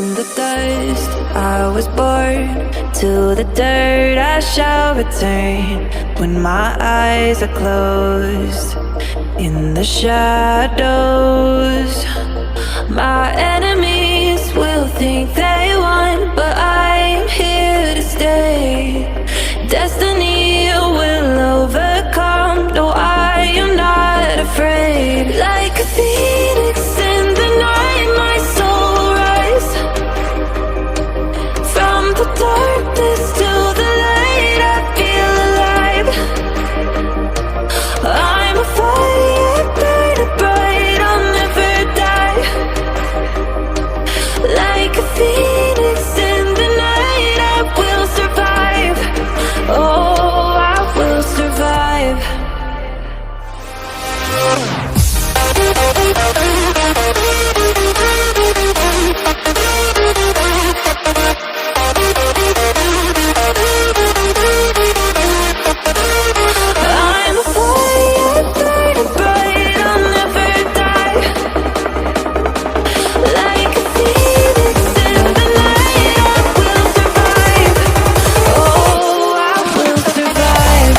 From the dust I was born, to the dirt I shall return. When my eyes are closed, in the shadows, my enemies will think they won, but I'm here to stay. Destiny will overcome, no, I am not afraid. Like a phoenix in the night, my soul rise. From the darkness to the light, I feel alive. I'm a fire, burning bright, I'll never die. Like a phoenix in the night, I will survive. Oh, I will survive. I'm a fire, burning bright, I'll never die. Like a phoenix in the night, I will survive. Oh, I will survive.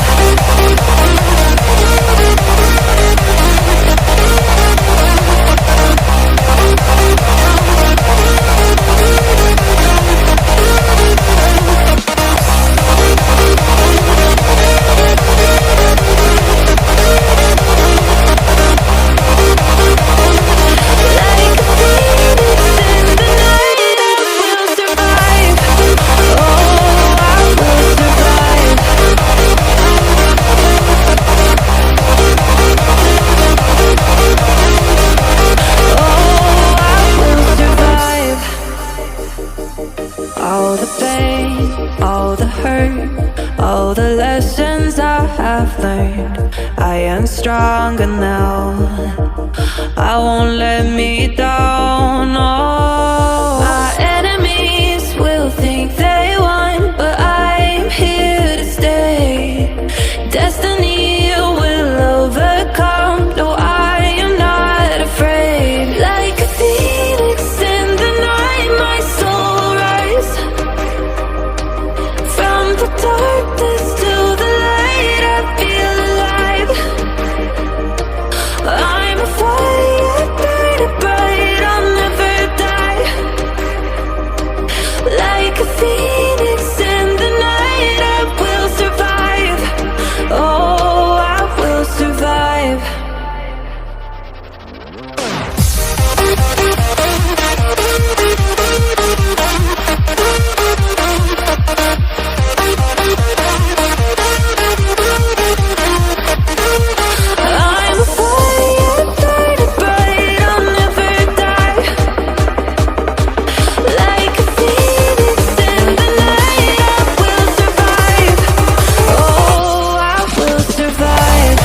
All the pain, all the hurt, all the lessons I have learned, I am stronger now. I won't let me down. Oh, my enemies will think they won, but I'm here to stay. Destiny will overcome, no, I am not afraid. Like a phoenix in the night, my soul rise. From the darkness to the light, I feel alive. I'm a fire, burning bright, I'll never die. Like a phoenix in the night, I will survive. Oh, I will survive. I'm a fire, burning bright, I'll never die. Like a phoenix in the night, I will survive. Oh, I will survive.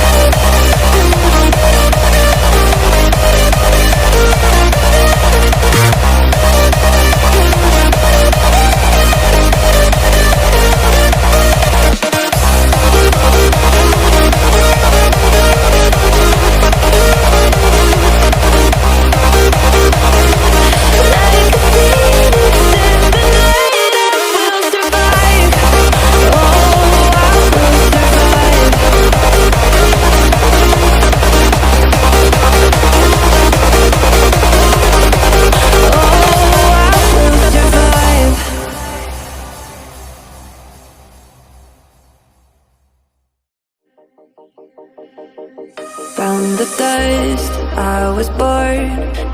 From the dust I was born,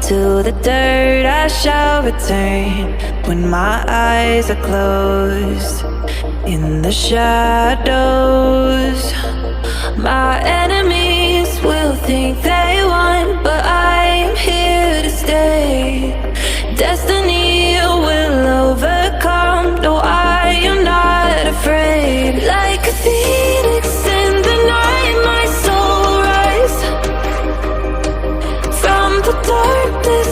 to the dirt I shall return. When my eyes are closed, in the shadows, my enemies will think they won, but I'm here to stay. Destiny will overcome, no, I am not afraid. Like a phoenix in the night, my soul rise. From the darkness